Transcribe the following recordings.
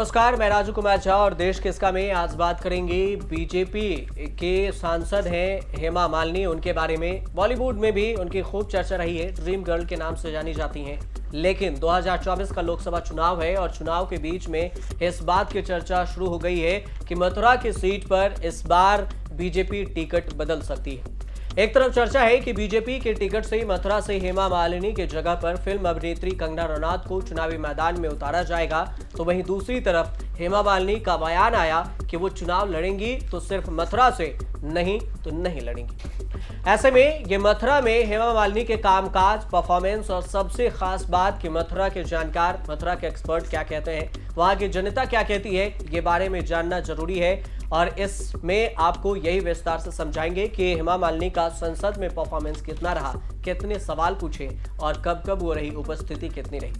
नमस्कार, मैं राजू कुमार झा और देश किसका में आज बात करेंगे बीजेपी के सांसद हैं हेमा मालिनी, उनके बारे में। बॉलीवुड में भी उनकी खूब चर्चा रही है, ड्रीम गर्ल के नाम से जानी जाती हैं। लेकिन 2024 का लोकसभा चुनाव है और चुनाव के बीच में इस बात की चर्चा शुरू हो गई है कि मथुरा की सीट पर इस बार बीजेपी टिकट बदल सकती है। एक तरफ चर्चा है कि बीजेपी के टिकट से मथुरा से हेमा मालिनी के जगह पर फिल्म अभिनेत्री कंगना रनौत को चुनावी मैदान में उतारा जाएगा, तो वहीं दूसरी तरफ हेमा मालिनी का बयान आया कि वो चुनाव लड़ेंगी तो सिर्फ मथुरा से, नहीं तो नहीं लड़ेंगी। ऐसे में ये मथुरा में हेमा मालिनी के कामकाज, परफॉर्मेंस और सबसे खास बात कि मथुरा के जानकार, मथुरा के एक्सपर्ट क्या कहते हैं, वहां की जनता क्या कहती है, ये बारे में जानना जरूरी है। और इसमें आपको यही विस्तार से समझाएंगे कि हेमा मालिनी का संसद में परफॉर्मेंस कितना रहा, कितने सवाल पूछे और कब कब वो रही, उपस्थिति कितनी रही।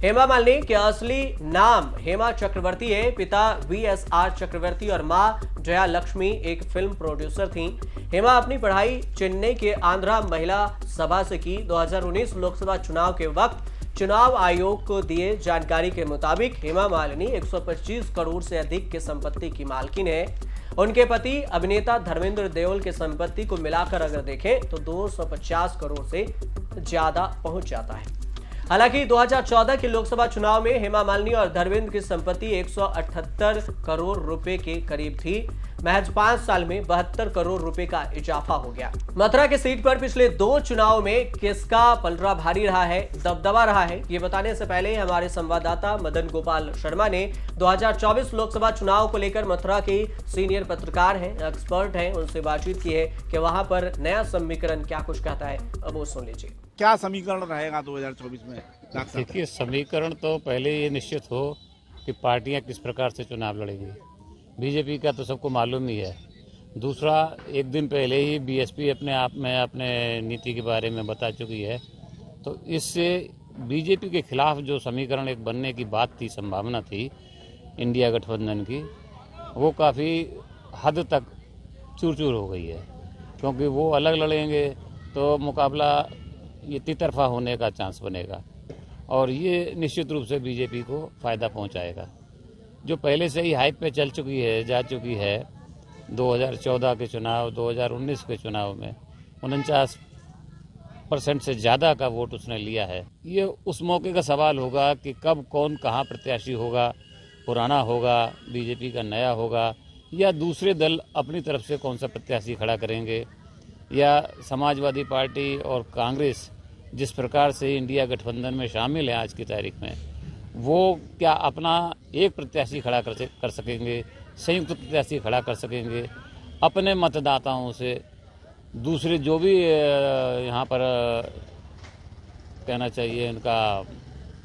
हेमा मालिनी के असली नाम हेमा चक्रवर्ती है। पिता VSR चक्रवर्ती और मां जया लक्ष्मी एक फिल्म प्रोड्यूसर थीं। हेमा अपनी पढ़ाई चेन्नई के आंध्रा महिला सभा से की। 2019 लोकसभा चुनाव के वक्त चुनाव आयोग को दिए जानकारी के मुताबिक हेमा मालिनी 125 करोड़ से अधिक की संपत्ति की मालकिन है। उनके पति अभिनेता धर्मेंद्र देओल की संपत्ति को मिलाकर अगर देखें तो 250 करोड़ से ज्यादा पहुंच जाता है। हालांकि 2014 के लोकसभा चुनाव में हेमा मालिनी और धर्मेंद्र की संपत्ति 178 करोड़ रुपए के करीब थी। महज 5 साल में 72 करोड़ रुपए का इजाफा हो गया। मथुरा की सीट पर पिछले 2 चुनाव में किसका पलड़ा भारी रहा है, दबदबा रहा है, ये बताने से पहले हमारे संवाददाता मदन गोपाल शर्मा ने 2024 लोकसभा चुनाव को लेकर मथुरा के सीनियर पत्रकार हैं, एक्सपर्ट हैं, उनसे बातचीत की है कि वहां पर नया समीकरण क्या कुछ कहता है। अब वो सुन लीजिए। क्या समीकरण रहेगा 2024 में? देखिए, समीकरण तो पहले ये निश्चित हो कि पार्टियां किस प्रकार से चुनाव लड़ेंगी। बीजेपी का तो सबको मालूम ही है। दूसरा, एक दिन पहले ही बीएसपी अपने आप में अपने नीति के बारे में बता चुकी है, तो इससे बीजेपी के खिलाफ जो समीकरण एक बनने की बात थी, संभावना थी इंडिया गठबंधन की, वो काफ़ी हद तक चूर-चूर हो गई है। क्योंकि वो अलग लड़ेंगे तो मुकाबला ये तितरफा होने का चांस बनेगा और ये निश्चित रूप से बीजेपी को फ़ायदा पहुंचाएगा। जो पहले से ही हाइप पे जा चुकी है 2014 के चुनाव, 2019 के चुनाव में 49% से ज़्यादा का वोट उसने लिया है। ये उस मौके का सवाल होगा कि कब कौन कहाँ प्रत्याशी होगा, पुराना होगा, बीजेपी का नया होगा, या दूसरे दल अपनी तरफ से कौन सा प्रत्याशी खड़ा करेंगे, या समाजवादी पार्टी और कांग्रेस जिस प्रकार से इंडिया गठबंधन में शामिल है आज की तारीख में, वो क्या अपना एक प्रत्याशी खड़ा कर सकेंगे, संयुक्त प्रत्याशी खड़ा कर सकेंगे, अपने मतदाताओं से दूसरे जो भी यहाँ पर कहना चाहिए इनका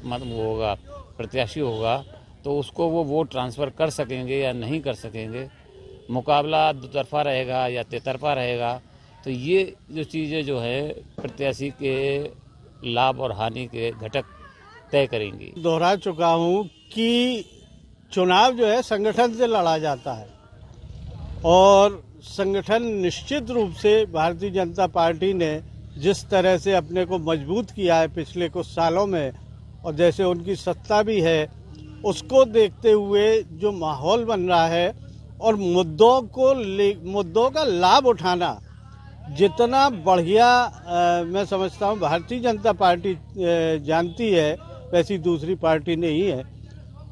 मत होगा, प्रत्याशी होगा, तो उसको वो वोट ट्रांसफ़र कर सकेंगे या नहीं कर सकेंगे। मुकाबला दुतरफा रहेगा या तेतरफा रहेगा। तो ये जो चीज़ें जो है प्रत्याशी के लाभ और हानि के घटक तय करेंगी। दोहरा चुका हूँ कि चुनाव जो है संगठन से लड़ा जाता है और संगठन निश्चित रूप से भारतीय जनता पार्टी ने जिस तरह से अपने को मजबूत किया है पिछले कुछ सालों में, और जैसे उनकी सत्ता भी है, उसको देखते हुए जो माहौल बन रहा है और मुद्दों का लाभ उठाना जितना बढ़िया मैं समझता हूँ भारतीय जनता पार्टी जानती है, वैसी दूसरी पार्टी नहीं है।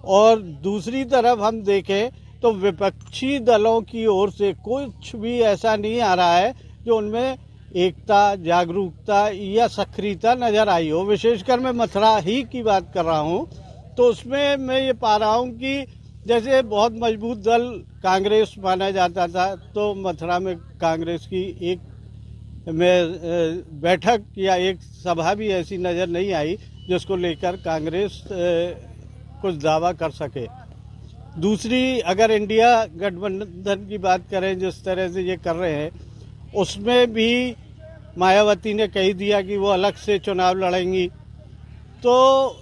और दूसरी तरफ हम देखें तो विपक्षी दलों की ओर से कुछ भी ऐसा नहीं आ रहा है जो उनमें एकता, जागरूकता या सक्रियता नजर आई हो। विशेषकर मैं मथुरा ही की बात कर रहा हूँ, तो उसमें मैं ये पा रहा हूँ कि जैसे बहुत मजबूत दल कांग्रेस माना जाता था, तो मथुरा में कांग्रेस की एक बैठक या एक सभा भी ऐसी नज़र नहीं आई जिसको लेकर कांग्रेस कुछ दावा कर सके। दूसरी, अगर इंडिया गठबंधन की बात करें, जिस तरह से ये कर रहे हैं, उसमें भी मायावती ने कह दिया कि वो अलग से चुनाव लड़ेंगी। तो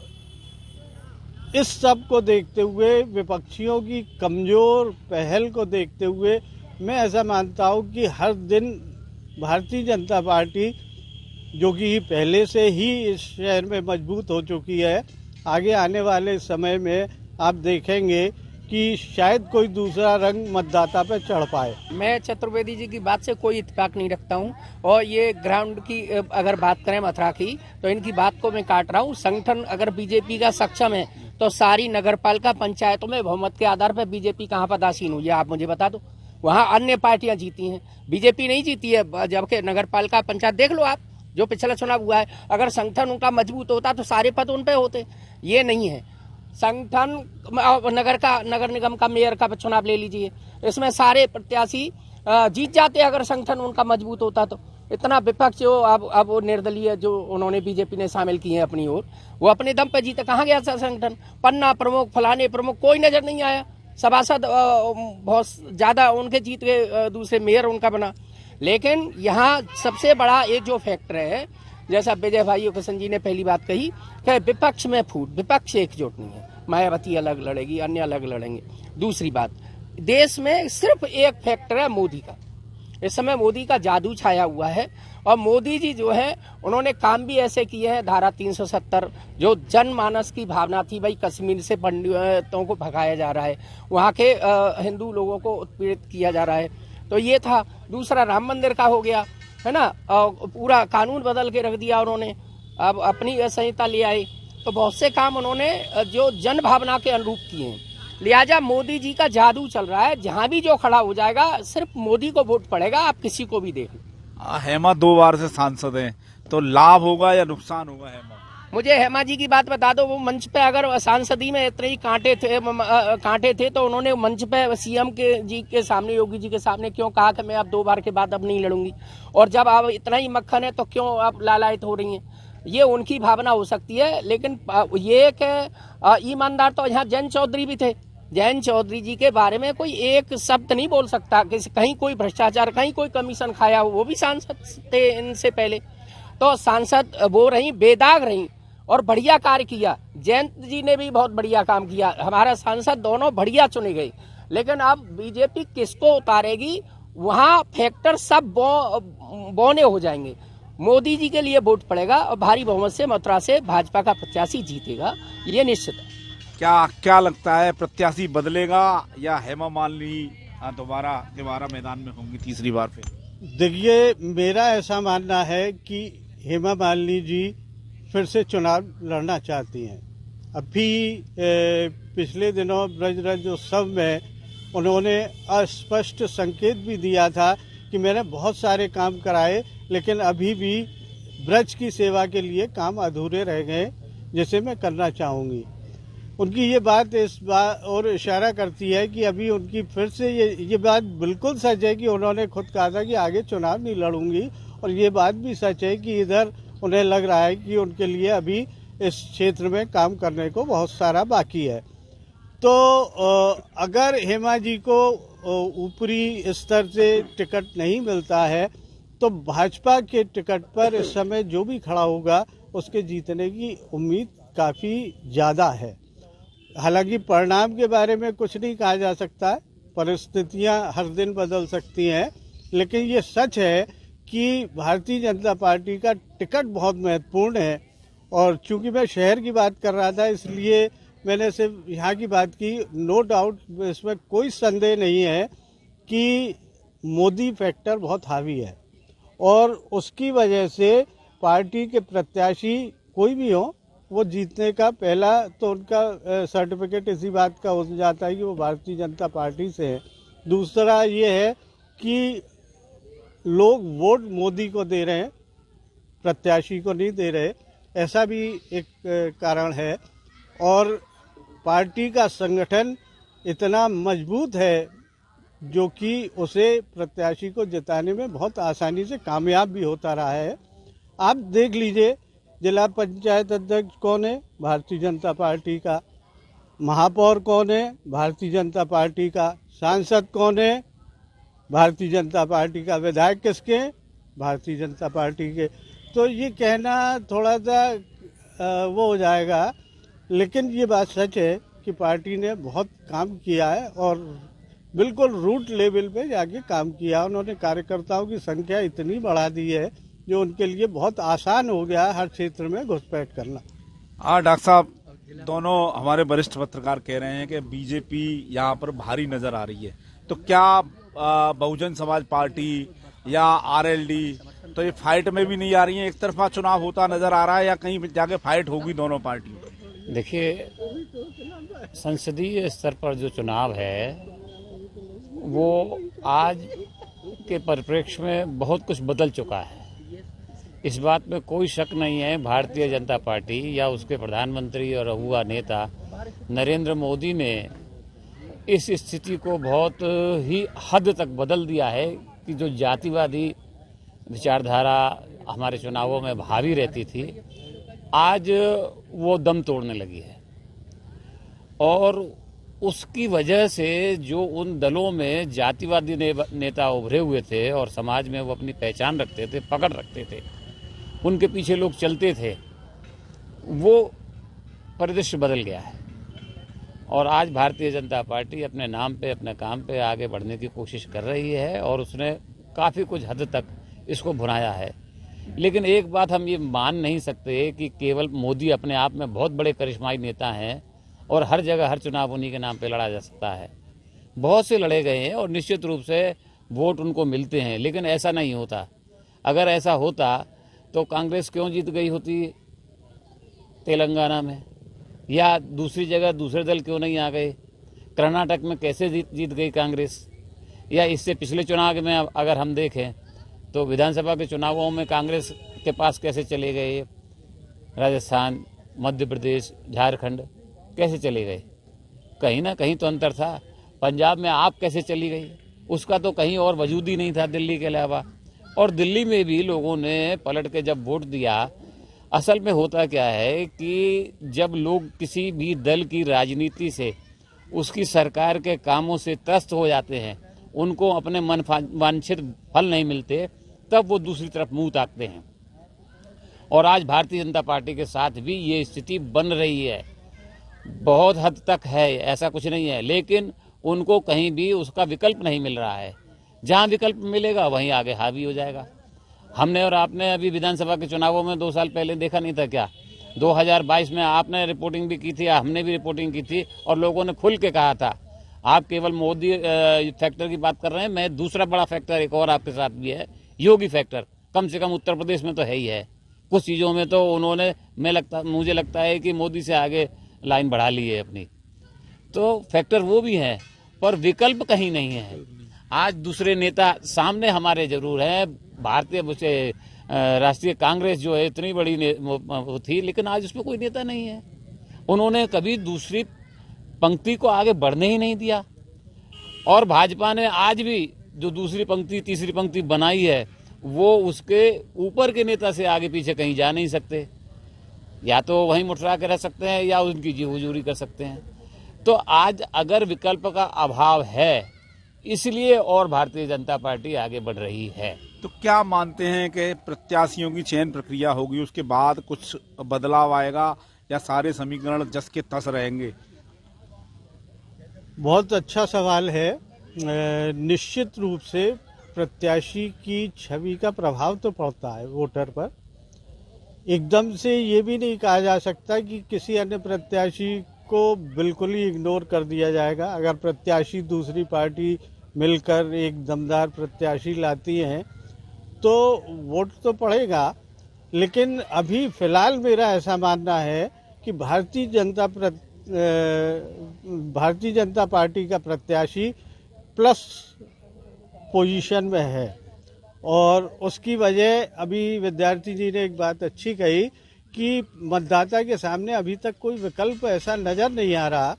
इस सब को देखते हुए, विपक्षियों की कमज़ोर पहल को देखते हुए, मैं ऐसा मानता हूँ कि हर दिन भारतीय जनता पार्टी, जो कि पहले से ही इस शहर में मजबूत हो चुकी है, आगे आने वाले समय में आप देखेंगे कि शायद कोई दूसरा रंग मतदाता पे चढ़ पाए। मैं चतुर्वेदी जी की बात से कोई इत्तेफाक नहीं रखता हूं और ये ग्राउंड की अगर बात करें मथुरा की तो इनकी बात को मैं काट रहा हूं। संगठन अगर बीजेपी का सक्षम है तो सारी नगरपालिका पंचायतों में बहुमत के आधार पर बीजेपी कहां पदासीन हुई है आप मुझे बता दो। वहां अन्य पार्टियां जीती हैं, बीजेपी नहीं जीती है। जबकि नगरपालिका पंचायत देख लो आप, जो पिछला चुनाव हुआ है, अगर संगठन उनका मजबूत होता तो सारे पद उन पे होते। ये नहीं है। संगठन नगर निगम का मेयर का चुनाव ले लीजिए, इसमें सारे प्रत्याशी जीत जाते अगर संगठन उनका मजबूत होता तो। इतना विपक्ष जो अब वो निर्दलीय जो उन्होंने बीजेपी ने शामिल किए हैं अपनी ओर, वो अपने दम पे जीते। कहाँ गया संगठन? पन्ना प्रमुख, फलाने प्रमुख, कोई नजर नहीं आया। सभासद बहुत ज्यादा उनके जीत के, दूसरे मेयर उनका बना। लेकिन यहाँ सबसे बड़ा एक जो फैक्टर है, जैसा विजय भाई किशन जी ने पहली बात कही कि विपक्ष में फूट, विपक्ष एकजुट नहीं है। मायावती अलग लड़ेगी, अन्य अलग लड़ेंगे। दूसरी बात, देश में सिर्फ एक फैक्टर है मोदी का। इस समय मोदी का जादू छाया हुआ है और मोदी जी जो है उन्होंने काम भी ऐसे किए हैं। धारा 370 जो जनमानस की भावना थी, भाई कश्मीर से पंडितों को भगाया जा रहा है, वहाँ के हिंदू लोगों को उत्पीड़ित किया जा रहा है, तो ये था। दूसरा राम मंदिर का हो गया, है ना, पूरा कानून बदल के रख दिया उन्होंने, अब अपनी संहिता ले आए। तो बहुत से काम उन्होंने जो जन भावना के अनुरूप किए हैं। लिहाजा मोदी जी का जादू चल रहा है। जहां भी जो खड़ा हो जाएगा सिर्फ मोदी को वोट पड़ेगा, आप किसी को भी देख लो। हेमा 2 बार से सांसद हैं, तो लाभ होगा या नुकसान होगा हेमा? मुझे हेमा जी की बात बता दो। वो मंच पे अगर सांसदी में इतने ही कांटे थे तो उन्होंने मंच पे सीएम जी के सामने, योगी जी के सामने क्यों कहा कि मैं अब 2 बार के बाद अब नहीं लड़ूंगी? और जब आप इतना ही मक्खन है तो क्यों आप लालायित हो रही हैं? ये उनकी भावना हो सकती है, लेकिन ये कि ईमानदार तो यहाँ जयंत चौधरी भी थे। जयंत चौधरी जी के बारे में कोई एक शब्द नहीं बोल सकता कि कहीं कोई भ्रष्टाचार, कहीं कोई कमीशन खाया हो। वो भी सांसद थे इनसे पहले, तो सांसद वो रही, बेदाग रही और बढ़िया कार्य किया। जयंत जी ने भी बहुत बढ़िया काम किया, हमारा सांसद दोनों बढ़िया चुने गए। लेकिन अब बीजेपी किसको उतारेगी, वहां फैक्टर सब बौने हो जाएंगे। मोदी जी के लिए वोट पड़ेगा और भारी बहुमत से मथुरा से भाजपा का प्रत्याशी जीतेगा, ये निश्चित है। क्या लगता है, प्रत्याशी बदलेगा या हेमा मालिनी दोबारा मैदान में होंगी तीसरी बार फिर? देखिए, मेरा ऐसा मानना है कि हेमा मालिनी जी फिर से चुनाव लड़ना चाहती हैं। अभी पिछले दिनों ब्रज उत्सव में उन्होंने अस्पष्ट संकेत भी दिया था कि मैंने बहुत सारे काम कराए, लेकिन अभी भी ब्रज की सेवा के लिए काम अधूरे रह गए, जिसे मैं करना चाहूँगी। उनकी ये बात इस बात और इशारा करती है कि अभी उनकी फिर से ये बात बिल्कुल सच है कि उन्होंने खुद कहा था कि आगे चुनाव नहीं लड़ूंगी, और ये बात भी सच है कि इधर उन्हें लग रहा है कि उनके लिए अभी इस क्षेत्र में काम करने को बहुत सारा बाकी है। तो अगर हेमा जी को ऊपरी स्तर से टिकट नहीं मिलता है तो भाजपा के टिकट पर इस समय जो भी खड़ा होगा उसके जीतने की उम्मीद काफ़ी ज़्यादा है। हालांकि परिणाम के बारे में कुछ नहीं कहा जा सकता है, परिस्थितियां हर दिन बदल सकती हैं, लेकिन ये सच है कि भारतीय जनता पार्टी का टिकट बहुत महत्वपूर्ण है। और चूंकि मैं शहर की बात कर रहा था इसलिए मैंने सिर्फ यहाँ की बात की। नो डाउट, इसमें कोई संदेह नहीं है कि मोदी फैक्टर बहुत हावी है और उसकी वजह से पार्टी के प्रत्याशी कोई भी हो, वो जीतने का पहला तो उनका सर्टिफिकेट इसी बात का हो जाता है कि वो भारतीय जनता पार्टी से है। दूसरा ये है कि लोग वोट मोदी को दे रहे हैं, प्रत्याशी को नहीं दे रहे, ऐसा भी एक कारण है। और पार्टी का संगठन इतना मजबूत है जो कि उसे प्रत्याशी को जिताने में बहुत आसानी से कामयाब भी होता रहा है। आप देख लीजिए, जिला पंचायत अध्यक्ष कौन है? भारतीय जनता पार्टी का। महापौर कौन है? भारतीय जनता पार्टी का। सांसद कौन है? भारतीय जनता पार्टी का। विधायक किसके? भारतीय जनता पार्टी के। तो ये कहना थोड़ा सा वो हो जाएगा, लेकिन ये बात सच है कि पार्टी ने बहुत काम किया है और बिल्कुल रूट लेवल पे जाके काम किया। उन्होंने कार्यकर्ताओं की संख्या इतनी बढ़ा दी है जो उनके लिए बहुत आसान हो गया हर क्षेत्र में घुसपैठ करना। डॉक्टर साहब, दोनों हमारे वरिष्ठ पत्रकार कह रहे हैं कि बीजेपी यहाँ पर भारी नजर आ रही है, तो क्या बहुजन समाज पार्टी या आरएलडी तो ये फाइट में भी नहीं आ रही है? एक तरफा चुनाव होता नजर आ रहा है या कहीं जाके फाइट होगी दोनों पार्टियों? देखिए, संसदीय स्तर पर जो चुनाव है वो आज के परिप्रेक्ष्य में बहुत कुछ बदल चुका है। इस बात में कोई शक नहीं है। भारतीय जनता पार्टी या उसके प्रधानमंत्री और हुआ नेता नरेंद्र मोदी ने इस स्थिति को बहुत ही हद तक बदल दिया है कि जो जातिवादी विचारधारा हमारे चुनावों में भावी रहती थी, आज वो दम तोड़ने लगी है। और उसकी वजह से जो उन दलों में जातिवादी नेता उभरे हुए थे और समाज में वो अपनी पहचान रखते थे, पकड़ रखते थे, उनके पीछे लोग चलते थे, वो परिदृश्य बदल गया है। और आज भारतीय जनता पार्टी अपने नाम पे, अपने काम पे आगे बढ़ने की कोशिश कर रही है और उसने काफ़ी कुछ हद तक इसको भुनाया है। लेकिन एक बात हम ये मान नहीं सकते कि केवल मोदी अपने आप में बहुत बड़े करिश्माई नेता हैं और हर जगह हर चुनाव उन्हीं के नाम पे लड़ा जा सकता है। बहुत से लड़े गए हैं और निश्चित रूप से वोट उनको मिलते हैं, लेकिन ऐसा नहीं होता। अगर ऐसा होता तो कांग्रेस क्यों जीत गई होती तेलंगाना में, या दूसरी जगह दूसरे दल क्यों नहीं आ गए? कर्नाटक में कैसे जीत गई कांग्रेस? या इससे पिछले चुनाव में अगर हम देखें तो विधानसभा के चुनावों में कांग्रेस के पास कैसे चले गए? राजस्थान, मध्य प्रदेश, झारखंड कैसे चले गए? कहीं ना कहीं तो अंतर था। पंजाब में आप कैसे चली गई? उसका तो कहीं और वजूद ही नहीं था दिल्ली के अलावा। और दिल्ली में भी लोगों ने पलट के जब वोट दिया, असल में होता क्या है कि जब लोग किसी भी दल की राजनीति से, उसकी सरकार के कामों से त्रस्त हो जाते हैं, उनको अपने मन वांछित फल नहीं मिलते, तब वो दूसरी तरफ मुंह ताकते हैं। और आज भारतीय जनता पार्टी के साथ भी ये स्थिति बन रही है। बहुत हद तक है, ऐसा कुछ नहीं है, लेकिन उनको कहीं भी उसका विकल्प नहीं मिल रहा है। जहां विकल्प मिलेगा वहीं आगे हावी हो जाएगा। हमने और आपने अभी विधानसभा के चुनावों में 2 साल पहले देखा नहीं था क्या? 2022 में आपने रिपोर्टिंग भी की थी, हमने भी रिपोर्टिंग की थी और लोगों ने खुल के कहा था। आप केवल मोदी फैक्टर की बात कर रहे हैं, मैं दूसरा बड़ा फैक्टर एक और आपके साथ भी है, योगी फैक्टर। कम से कम उत्तर प्रदेश में तो है ही है। कुछ चीज़ों में तो उन्होंने मुझे लगता है कि मोदी से आगे लाइन बढ़ा ली है अपनी। तो फैक्टर वो भी है, पर विकल्प कहीं नहीं है। आज दूसरे नेता सामने हमारे जरूर हैं। भारतीय राष्ट्रीय कांग्रेस जो है इतनी बड़ी थी, लेकिन आज उसमें कोई नेता नहीं है। उन्होंने कभी दूसरी पंक्ति को आगे बढ़ने ही नहीं दिया। और भाजपा ने आज भी जो दूसरी पंक्ति, तीसरी पंक्ति बनाई है, वो उसके ऊपर के नेता से आगे पीछे कहीं जा नहीं सकते। या तो वहीं मुठरा के रह सकते हैं या उनकी जी हुजूरी कर सकते हैं। तो आज अगर विकल्प का अभाव है, इसलिए और भारतीय जनता पार्टी आगे बढ़ रही है। तो क्या मानते हैं कि प्रत्याशियों की चयन प्रक्रिया होगी, उसके बाद कुछ बदलाव आएगा या सारे समीकरण जस के तस रहेंगे? बहुत अच्छा सवाल है। निश्चित रूप से प्रत्याशी की छवि का प्रभाव तो पड़ता है वोटर पर। एकदम से ये भी नहीं कहा जा सकता कि किसी अन्य प्रत्याशी को बिल्कुल ही इग्नोर कर दिया जाएगा। अगर प्रत्याशी दूसरी पार्टी मिलकर एक दमदार प्रत्याशी लाती हैं तो वोट तो पड़ेगा, लेकिन अभी फिलहाल मेरा ऐसा मानना है कि भारतीय जनता पार्टी का प्रत्याशी प्लस पोजीशन में है। और उसकी वजह, अभी विद्यार्थी जी ने एक बात अच्छी कही कि मतदाता के सामने अभी तक कोई विकल्प ऐसा नज़र नहीं आ रहा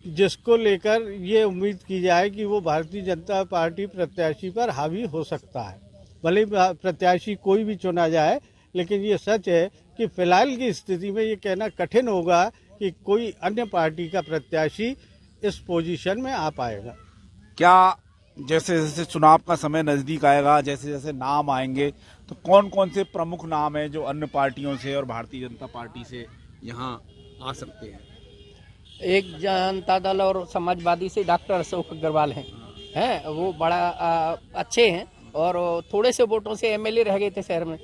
जिसको लेकर ये उम्मीद की जाए कि वो भारतीय जनता पार्टी प्रत्याशी पर हावी हो सकता है। भले प्रत्याशी कोई भी चुना जाए, लेकिन ये सच है कि फिलहाल की स्थिति में ये कहना कठिन होगा कि कोई अन्य पार्टी का प्रत्याशी इस पोजीशन में आ पाएगा। क्या जैसे जैसे चुनाव का समय नजदीक आएगा, जैसे जैसे नाम आएंगे, तो कौन कौन से प्रमुख नाम हैं जो अन्य पार्टियों से और भारतीय जनता पार्टी से यहाँ आ सकते हैं? एक जनता दल और समाजवादी से डॉक्टर अशोक अग्रवाल हैं, वो बड़ा अच्छे हैं और थोड़े से वोटों से एमएलए रह गए थे शहर में,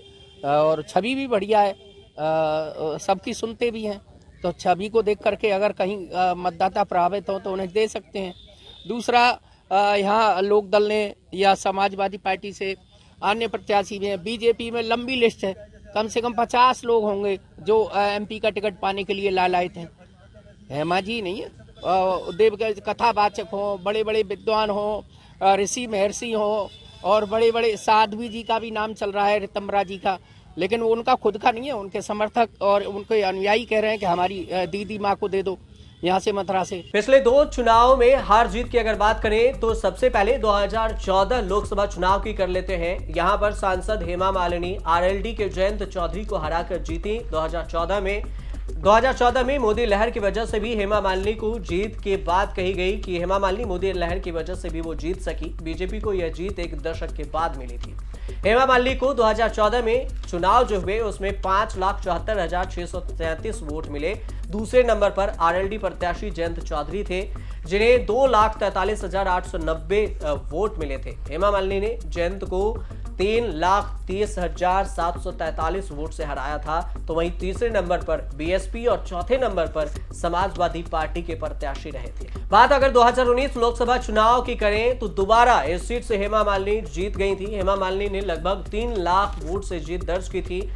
और छवि भी बढ़िया है, सबकी सुनते भी हैं। तो छवि को देख करके अगर कहीं मतदाता प्रभावित हो तो उन्हें दे सकते हैं। दूसरा, यहाँ लोकदल ने या समाजवादी पार्टी से अन्य प्रत्याशी में, बीजेपी में लंबी लिस्ट है, कम से कम 50 लोग होंगे जो एमपी का टिकट पाने के लिए लालायित हैं। हेमा जी नहीं है, देव कथावाचक हो, बड़े बड़े विद्वान हो, ऋषि महर्षि हो, और बड़े बड़े साध्वी जी का भी नाम चल रहा है, ऋतम्बरा जी का, लेकिन वो उनका खुद का नहीं है। उनके समर्थक और उनके अनुयायी कह रहे हैं कि हमारी दीदी माँ को दे दो यहाँ से, मथुरा से। पिछले 2 चुनाव में हार जीत की अगर बात करें तो सबसे पहले 2014 लोकसभा चुनाव की कर लेते हैं। यहां पर सांसद हेमा मालिनी आरएलडी के जयंत चौधरी को हराकर जीती 2014 में मोदी लहर की वजह से भी हेमा मालिनी को जीत के बाद कही गई कि हेमा मालिनी मोदी लहर की वजह से भी वो जीत सकी। बीजेपी को यह जीत एक दशक के बाद मिली थी। हेमा मालिनी को 2014 में चुनाव जो हुए उसमें 5,74,633 वोट मिले। दूसरे नंबर पर आरएलडी प्रत्याशी जयंत चौधरी थे, जिन्हें 2,43,890 वोट मिले थे। हेमा मालिनी ने जयंत को 3,30,743 वोट से हराया था। तो वहीं तीसरे नंबर पर बीएसपी और चौथे नंबर पर समाजवादी पार्टी के प्रत्याशी रहे थे। बात अगर 2019 लोकसभा चुनाव की करें तो दोबारा इस सीट से हेमा मालिनी जीत गई थी। हेमा मालिनी ने लगभग 3 लाख वोट से जीत दर्ज की थी।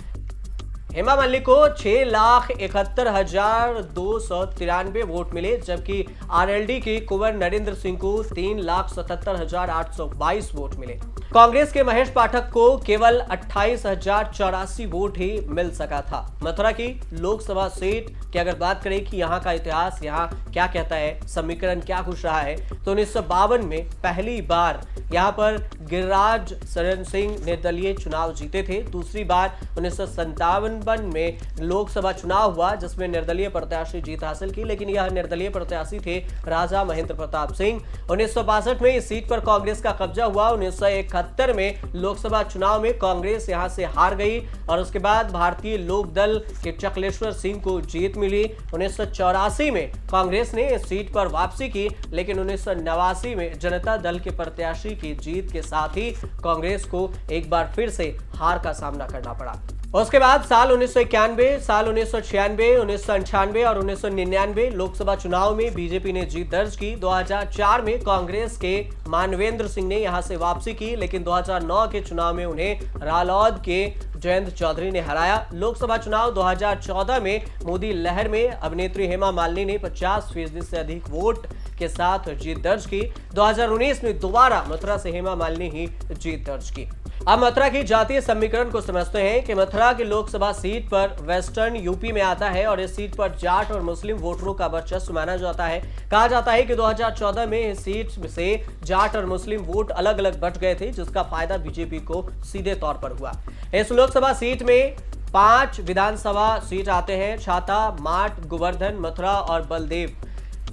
हेमा मालिनी को 6,71,293 वोट मिले, जबकि आरएलडी के कुंवर नरेंद्र सिंह को 3,77,822 वोट मिले। कांग्रेस के महेश पाठक को केवल 28,084 वोट ही मिल सका था। मथुरा की लोकसभा सीट की अगर बात करें कि यहाँ का इतिहास यहाँ क्या कहता है, समीकरण क्या कुछ रहा है, तो 1952 में पहली बार यहाँ पर गिरिराज शरण सिंह निर्दलीय चुनाव जीते थे। दूसरी बार 1957 में लोकसभा चुनाव हुआ जिसमें निर्दलीय प्रत्याशी जीत हासिल की, लेकिन यह निर्दलीय प्रत्याशी थे राजा महेंद्र प्रताप सिंह। 1962 में इस सीट पर कांग्रेस का कब्जा हुआ। 1971 में लोकसभा चुनाव में कांग्रेस यहां से हार गई और उसके बाद भारतीय लोकदल के चकलेश्वर सिंह को जीत मिली। 1984 में कांग्रेस ने इस सीट पर वापसी की, लेकिन 1989 में जनता दल के प्रत्याशी की जीत के साथ ही कांग्रेस को एक बार फिर से हार का सामना करना पड़ा। उसके बाद साल 1991, साल 1996, 1998 और 1999 लोकसभा चुनाव में बीजेपी ने जीत दर्ज की। 2004 में कांग्रेस के मानवेंद्र सिंह ने यहां से वापसी की, लेकिन 2009 के चुनाव में उन्हें रालोद के जयंत चौधरी ने हराया। लोकसभा चुनाव 2014 में मोदी लहर में अभिनेत्री हेमा मालिनी ने 50% से अधिक वोट के साथ जीत दर्ज की। 2019 में दोबारा मथुरा से हेमा मालिनी ही जीत दर्ज की। अब मथुरा की जातीय समीकरण को समझते हैं कि मथुरा की लोकसभा सीट पर वेस्टर्न यूपी में आता है और इस सीट पर जाट और मुस्लिम वोटरों का वर्चस्व माना जाता है। कहा जाता है कि 2014 में इस सीट से जाट और मुस्लिम वोट अलग अलग बट गए थे, जिसका फायदा बीजेपी को सीधे तौर पर हुआ। इस लोकसभा सीट में 5 विधानसभा सीट आते हैं: छाता, माट, गोवर्धन, मथुरा और बलदेव।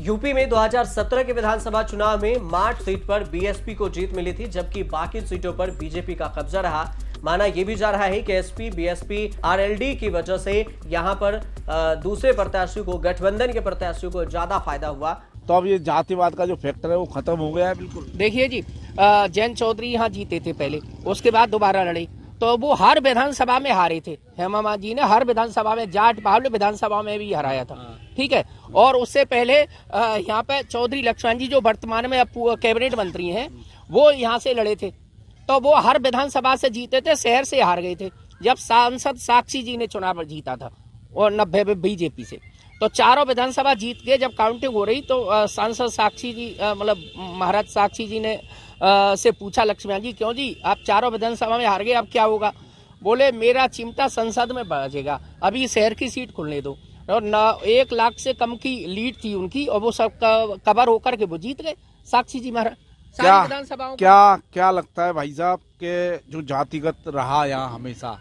यूपी में 2017 के विधानसभा चुनाव में माट सीट पर बीएसपी को जीत मिली थी, जबकि बाकी सीटों पर बीजेपी का कब्जा रहा। माना यह भी जा रहा है कि एसपी, बीएसपी, आरएलडी की वजह से यहां पर दूसरे प्रत्याशियों को, गठबंधन के प्रत्याशियों को ज्यादा फायदा हुआ। तो अब ये जातिवाद का जो फैक्टर है वो खत्म हो गया है बिल्कुल। देखिए जी, जयंत चौधरी यहाँ जीते थे पहले, उसके बाद दोबारा लड़े, तो वो हर विधानसभा में हारे थे। हेमा जी ने हर विधानसभा में, जाट बाहुल्य विधानसभा में भी हराया था, ठीक है। और उससे पहले यहाँ पे चौधरी लक्ष्मण जी जो वर्तमान में कैबिनेट मंत्री हैं, वो यहाँ से लड़े थे, तो वो हर विधानसभा से जीते थे, शहर से हार गए थे। जब सांसद साक्षी जी ने चुनाव जीता था और 90 में बीजेपी से, तो चारों विधानसभा जीत के जब काउंटिंग हो रही तो सांसद साक्षी जी, मतलब महाराज साक्षी जी ने से पूछा लक्ष्मण जी, क्यों जी आप चारों विधानसभा में हार गए, अब क्या होगा? बोले मेरा चिमटा संसद में बजेगा, अभी शहर की सीट खुलने दो। और 1 लाख से कम की लीड थी उनकी और वो सब कवर होकर के वो जीत गए साक्षी जी महाराज सारी विधानसभाओं। क्या लगता है भाई साहब के जो जातिगत रहा यहाँ हमेशा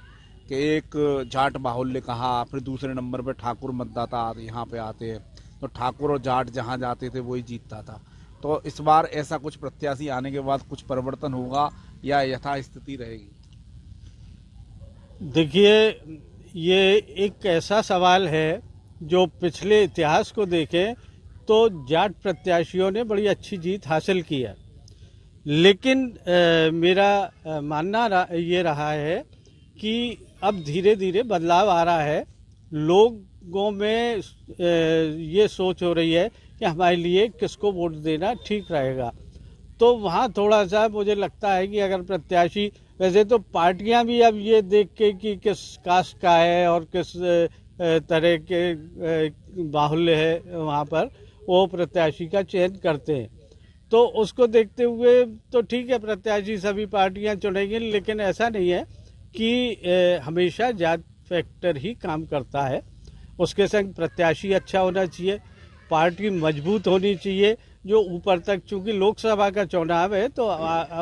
कि एक जाट बाहुल्य कहा, फिर दूसरे नंबर पे ठाकुर मतदाता यहाँ पे आते हैं, तो ठाकुर और जाट जहाँ जाते थे वही जीतता था। तो इस बार ऐसा कुछ प्रत्याशी आने के बाद कुछ परिवर्तन होगा या यथास्थिति रहेगी? देखिए, ये एक ऐसा सवाल है जो पिछले इतिहास को देखें तो जाट प्रत्याशियों ने बड़ी अच्छी जीत हासिल की है, लेकिन मेरा मानना ये रहा है कि अब धीरे धीरे बदलाव आ रहा है। लोग लोगों में ये सोच हो रही है कि हमारे लिए किसको वोट देना ठीक रहेगा। तो वहाँ थोड़ा सा मुझे लगता है कि अगर प्रत्याशी, वैसे तो पार्टियां भी अब ये देख के कि किस कास्ट का है और किस तरह के बाहुल्य है वहाँ पर, वो प्रत्याशी का चयन करते हैं। तो उसको देखते हुए तो ठीक है, प्रत्याशी सभी पार्टियां चुनेंगी, लेकिन ऐसा नहीं है कि हमेशा जात फैक्टर ही काम करता है। उसके संग प्रत्याशी अच्छा होना चाहिए, पार्टी मजबूत होनी चाहिए जो ऊपर तक, चूंकि लोकसभा का चुनाव है तो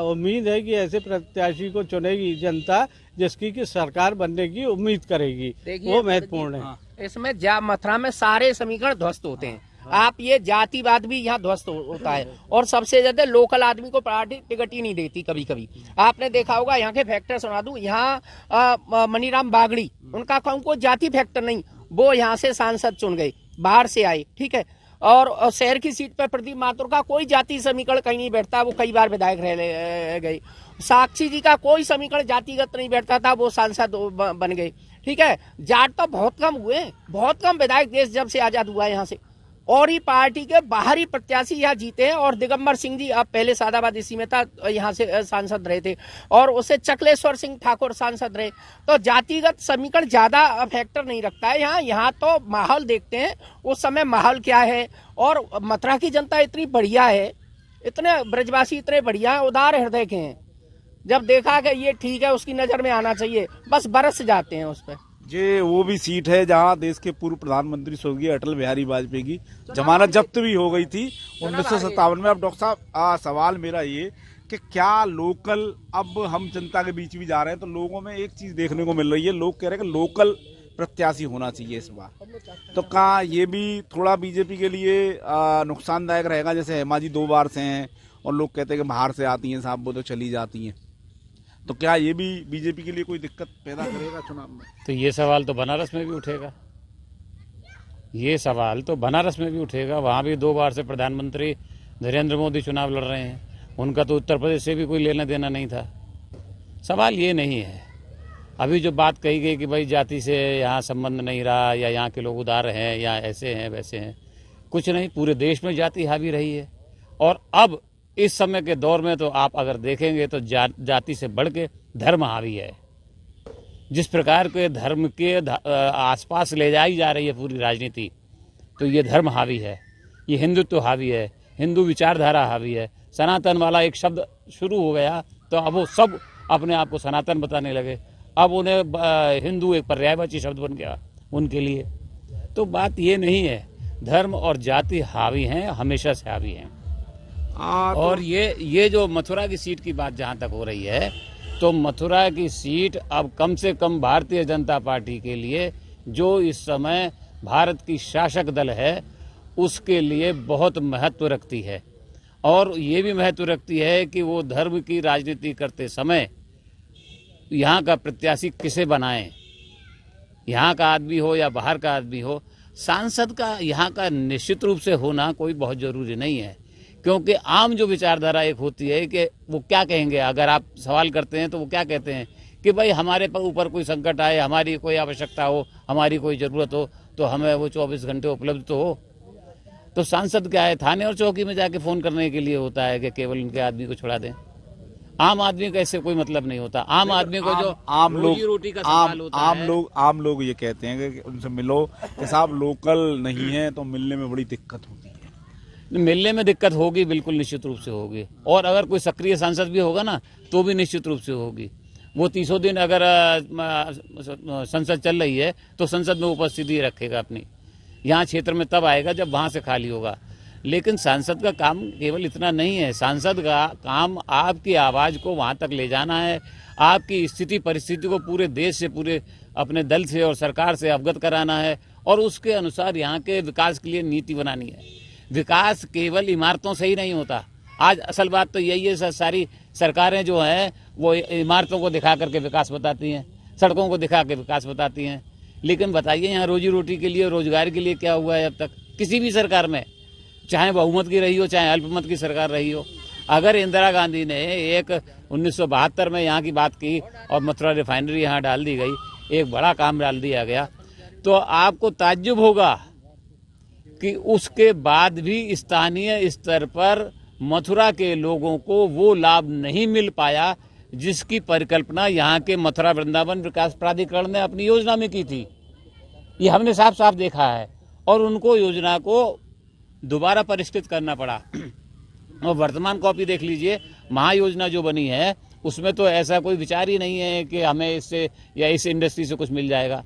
उम्मीद है कि ऐसे प्रत्याशी को चुनेगी जनता जिसकी कि सरकार बनने की उम्मीद करेगी, वो महत्वपूर्ण है। इसमें मथुरा में सारे समीकरण ध्वस्त होते हैं। आप ये जातिवाद भी यहाँ ध्वस्त होता है, और सबसे ज्यादा लोकल आदमी को पार्टी टिकट ही नहीं देती। कभी कभी आपने देखा होगा, यहाँ के फैक्टर सुना दूं, यहाँ मनीराम बागड़ी, उनको जाति फैक्टर नहीं, वो यहाँ से सांसद चुन गए, बाहर से आए, ठीक है। और शहर की सीट पर प्रदीप माथुर का कोई जाति समीकरण कहीं नहीं बैठता, वो कई बार विधायक रह गए। साक्षी जी का कोई समीकरण जातिगत नहीं बैठता था, वो सांसद बन गए, ठीक है। जाट तो बहुत कम हुए, बहुत कम विधायक देश जब से आजाद हुआ है यहाँ से, और ही पार्टी के बाहरी प्रत्याशी यहाँ जीते हैं। और दिगंबर सिंह जी, अब पहले सादाबाद इसी में था, यहाँ से सांसद रहे थे, और उससे चकलेश्वर सिंह ठाकुर सांसद रहे। तो जातिगत समीकरण ज्यादा फैक्टर नहीं रखता है यहाँ तो माहौल देखते हैं उस समय माहौल क्या है। और मथुरा की जनता इतनी बढ़िया है, इतने ब्रजवासी इतने बढ़िया है, उदार हृदय के हैं। जब देखा कि ये ठीक है, उसकी नजर में आना चाहिए, बस बरस जाते हैं उस पर। ये वो भी सीट है जहां देश के पूर्व प्रधानमंत्री स्वर्गीय अटल बिहारी वाजपेयी की जमानत जब्त भी हो गई थी 1957 में। अब डॉक्टर साहब, सवाल मेरा ये कि क्या लोकल, अब हम जनता के बीच भी जा रहे हैं तो लोगों में एक चीज देखने को मिल रही है, लोग कह रहे हैं कि लोकल प्रत्याशी होना चाहिए इस बार, तो क्या ये भी थोड़ा बीजेपी के लिए नुकसानदायक रहेगा? जैसे हेमा जी 2 बार से हैं और लोग कहते हैं कि बाहर से आती हैं साहब, वो तो चली जाती हैं, तो क्या ये भी बीजेपी के लिए कोई दिक्कत पैदा करेगा चुनाव में? तो ये सवाल तो बनारस में भी उठेगा, ये सवाल तो बनारस में भी उठेगा। वहाँ भी 2 बार से प्रधानमंत्री नरेंद्र मोदी चुनाव लड़ रहे हैं, उनका तो उत्तर प्रदेश से भी कोई लेना देना नहीं था। सवाल ये नहीं है। अभी जो बात कही गई कि भाई जाति से यहाँ संबंध नहीं रहा, या यहाँ के लोग उदार हैं, या ऐसे हैं वैसे हैं, कुछ नहीं, पूरे देश में जाति हावी रही है। और अब इस समय के दौर में तो आप अगर देखेंगे तो जाति से बढ़ के धर्म हावी है। जिस प्रकार के धर्म के आसपास ले जाई जा रही है पूरी राजनीति, तो ये धर्म हावी है, ये हिंदुत्व हावी है, हिंदू विचारधारा हावी है। सनातन वाला एक शब्द शुरू हो गया तो अब वो सब अपने आप को सनातन बताने लगे, अब उन्हें हिंदू एक पर्यायवाची शब्द बन गया उनके लिए। तो बात ये नहीं है, धर्म और जाति हावी हैं, हमेशा से हावी हैं। और ये जो मथुरा की सीट की बात जहां तक हो रही है, तो मथुरा की सीट अब कम से कम भारतीय जनता पार्टी के लिए, जो इस समय भारत की शासक दल है, उसके लिए बहुत महत्व रखती है। और ये भी महत्व रखती है कि वो धर्म की राजनीति करते समय यहाँ का प्रत्याशी किसे बनाएं, यहाँ का आदमी हो या बाहर का आदमी हो। सांसद का यहाँ का निश्चित रूप से होना कोई बहुत जरूरी नहीं है, क्योंकि आम जो विचारधारा एक होती है कि वो क्या कहेंगे, अगर आप सवाल करते हैं तो वो क्या कहते हैं कि भाई हमारे ऊपर कोई संकट आए, हमारी कोई आवश्यकता हो, हमारी कोई ज़रूरत हो, तो हमें वो 24 घंटे उपलब्ध तो हो। तो सांसद क्या है, थाने और चौकी में जाके फ़ोन करने के लिए होता है कि केवल उनके आदमी को छुड़ा दें। आम आदमी का इससे कोई मतलब नहीं होता। आम आदमी को जो आम लोग, रोटी का सवाल होता है, आम लोग ये कहते हैं कि उनसे मिलो कि साहब लोकल नहीं है तो मिलने में बड़ी दिक्कत होती है। मिलने में दिक्कत होगी, बिल्कुल निश्चित रूप से होगी। और अगर कोई सक्रिय सांसद भी होगा ना, तो भी निश्चित रूप से होगी। वो 30 दिन अगर संसद चल रही है तो संसद में उपस्थिति रखेगा अपनी, यहाँ क्षेत्र में तब आएगा जब वहाँ से खाली होगा। लेकिन सांसद का काम केवल इतना नहीं है, सांसद का काम आपकी आवाज़ को वहाँ तक ले जाना है, आपकी स्थिति परिस्थिति को पूरे देश से, पूरे अपने दल से और सरकार से अवगत कराना है, और उसके अनुसार यहाँ के विकास के लिए नीति बनानी है। विकास केवल इमारतों से ही नहीं होता। आज असल बात तो यही है, सारी सरकारें जो हैं वो इमारतों को दिखा करके विकास बताती हैं, सड़कों को दिखा के विकास बताती हैं, लेकिन बताइए यहाँ रोजी रोटी के लिए, रोजगार के लिए क्या हुआ है अब तक किसी भी सरकार में, चाहे बहुमत की रही हो चाहे अल्पमत की सरकार रही हो। अगर इंदिरा गांधी ने एक 1972 में यहाँ की बात की और मथुरा रिफाइनरी यहाँ डाल दी गई, एक बड़ा काम डाल दिया गया, तो आपको ताज्जुब होगा कि उसके बाद भी स्थानीय स्तर पर मथुरा के लोगों को वो लाभ नहीं मिल पाया जिसकी परिकल्पना यहाँ के मथुरा वृंदावन विकास प्राधिकरण ने अपनी योजना में की थी। ये हमने साफ साफ देखा है और उनको योजना को दोबारा परिष्कृत करना पड़ा। और वर्तमान कॉपी देख लीजिए, महायोजना जो बनी है उसमें तो ऐसा कोई विचार ही नहीं है कि हमें इससे या इस इंडस्ट्री से कुछ मिल जाएगा।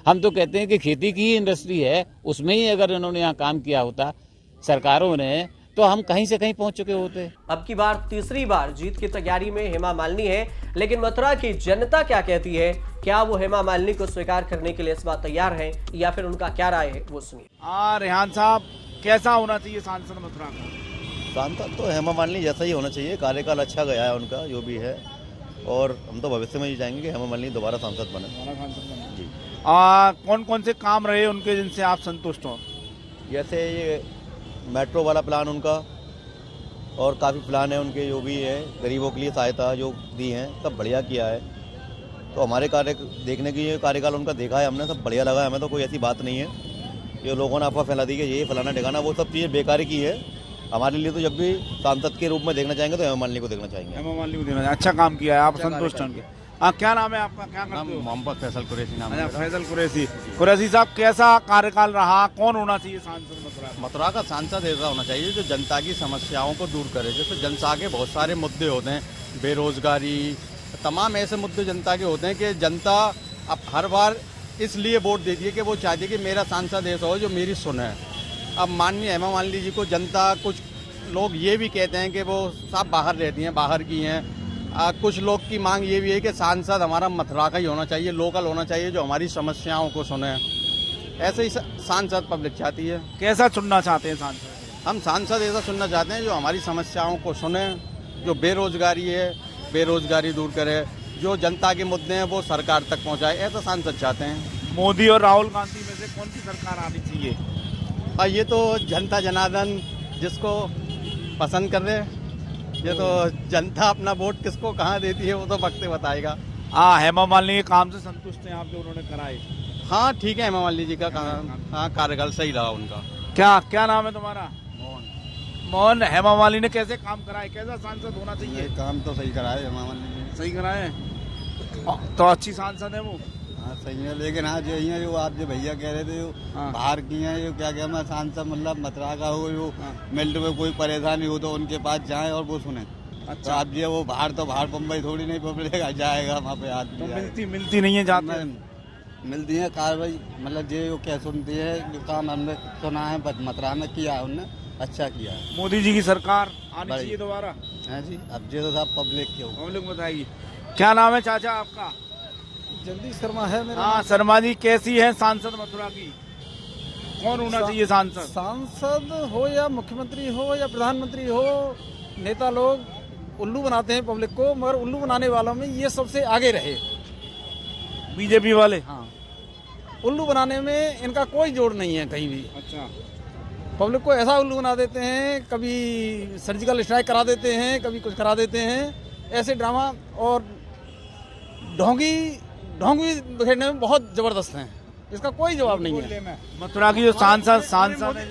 हम तो कहते हैं कि खेती की ही इंडस्ट्री है, उसमें ही अगर इन्होंने यहाँ काम किया होता सरकारों ने, तो हम कहीं से कहीं पहुंच चुके होते। अब की बार तीसरी बार जीत की तैयारी में हेमा मालिनी है, लेकिन मथुरा की जनता क्या कहती है? क्या वो हेमा मालिनी को स्वीकार करने के लिए इस बार तैयार हैं या फिर उनका क्या राय है, वो सुनिए। रेहान साहब, कैसा होना चाहिए सांसद मथुरा का? सांसद तो हेमा मालिनी जैसा ही होना चाहिए, कार्यकाल अच्छा गया है उनका जो भी है, और हम तो भविष्य में ही चाहेंगे कि हेमा मालिनी दोबारा सांसद बने। जी। कौन कौन से काम रहे उनके जिनसे आप संतुष्ट हो? जैसे ये मेट्रो वाला प्लान उनका, और काफ़ी प्लान है उनके जो भी है, गरीबों के लिए सहायता जो दी है, सब बढ़िया किया है। तो हमारे कार्य देखने की ये कार्यकाल उनका देखा है हमने, सब बढ़िया लगा है हमें। तो कोई ऐसी बात नहीं है ये लोगों ने अफवाह फैला दी कि ये फलाना ठिकाना, वो सब चीज़ें बेकार की है। हमारे लिए तो जब भी सांसद के रूप में देखना चाहेंगे तो हेमा मालिनी को देखना चाहेंगे। हेमा मालिनी को देखना, अच्छा काम किया है, आप संतुष्ट हैं उनके? क्या नाम है आपका, क्या करते हो? मोहम्मद फैसल कुरैशी नाम है। फैसल कुरैशी। कुरैशी साहब, कैसा कार्यकाल रहा? कौन होना चाहिए सांसद मथुरा? मथुरा का सांसद ऐसा होना चाहिए जो जनता की समस्याओं को दूर करे। जैसे जनता के बहुत सारे मुद्दे होते हैं, बेरोजगारी, तमाम ऐसे मुद्दे जनता के होते हैं कि जनता अब हर बार इसलिए वोट देती है कि वो चाहती है कि मेरा सांसद ऐसा हो जो मेरी सुने। अब माननीय हेमा मालिनी जी को जनता, कुछ लोग ये भी कहते हैं कि वो सब बाहर रहती हैं, बाहर की हैं। कुछ लोग की मांग ये भी है कि सांसद हमारा मथुरा का ही होना चाहिए, लोकल होना चाहिए, जो हमारी समस्याओं को सुने। ऐसे ही सांसद पब्लिक चाहती है। कैसा चुनना चाहते हैं सांसद? हम सांसद ऐसा चुनना चाहते हैं जो हमारी समस्याओं को सुने, जो बेरोजगारी है बेरोजगारी दूर करे, जो जनता के मुद्दे हैं वो सरकार तक पहुंचाए, ऐसा सांसद चाहते हैं। मोदी और राहुल गांधी में से कौन सी सरकार आनी चाहिए? ये तो जनता जनार्दन जिसको पसंद कर रहे, ये तो जनता अपना वोट किसको कहाँ देती है वो तो वक्त बताएगा। हेमा मालिनी के काम से संतुष्ट हैं आप जो उन्होंने कराए? हाँ ठीक है, हेमा मालिनी जी का कार्यकाल सही रहा उनका। क्या नाम है तुम्हारा? मोहन। हेमा मालिनी ने कैसे काम कराए, कैसा सांसद होना चाहिए? काम तो सही कराए हेमा मालिनी जी, सही कराए, तो अच्छी सांसद है वो। हाँ सही है, लेकिन हाँ जो ये जो आप जो भैया कह रहे थे जो बाहर की हैं, जो क्या क्या मैं सांसद मतलब मथुरा का हो, जो मिल्ट में कोई परेशानी हो तो उनके पास जाएं और वो सुने। अच्छा। तो आप ये वो बाहर तो बाहर बम्बई थोड़ी नहीं पब्लिक जाएगा वहाँ पे आदमी तो मिलती नहीं है, जाते मिलती है कार्रवाई, मतलब ये क्या सुनती है, जो काम हमने सुना है मथुरा में किया है उनने, अच्छा किया है। मोदी जी की सरकार आनी चाहिए दोबारा? हाँ जी, अब ये तो साहब पब्लिक के पब्लिक बताएगी। क्या नाम है चाचा आपका? जगदीश शर्मा है मेरा। हाँ शर्मा जी, कैसी है सांसद मथुरा की? कौन होना चाहिए सांसद? सांसद हो या मुख्यमंत्री हो या प्रधानमंत्री हो, नेता लोग उल्लू बनाते हैं पब्लिक को, मगर उल्लू बनाने वालों में ये सबसे आगे रहे, बीजेपी वाले। हाँ, उल्लू बनाने में इनका कोई जोड़ नहीं है कहीं भी। अच्छा। पब्लिक को ऐसा उल्लू बना देते हैं, कभी सर्जिकल स्ट्राइक करा देते हैं, कभी कुछ करा देते हैं, ऐसे ड्रामा और ढोंगी बिखेरने में बहुत जबरदस्त हैं, इसका कोई जवाब नहीं है। मथुरा की जो सांसद है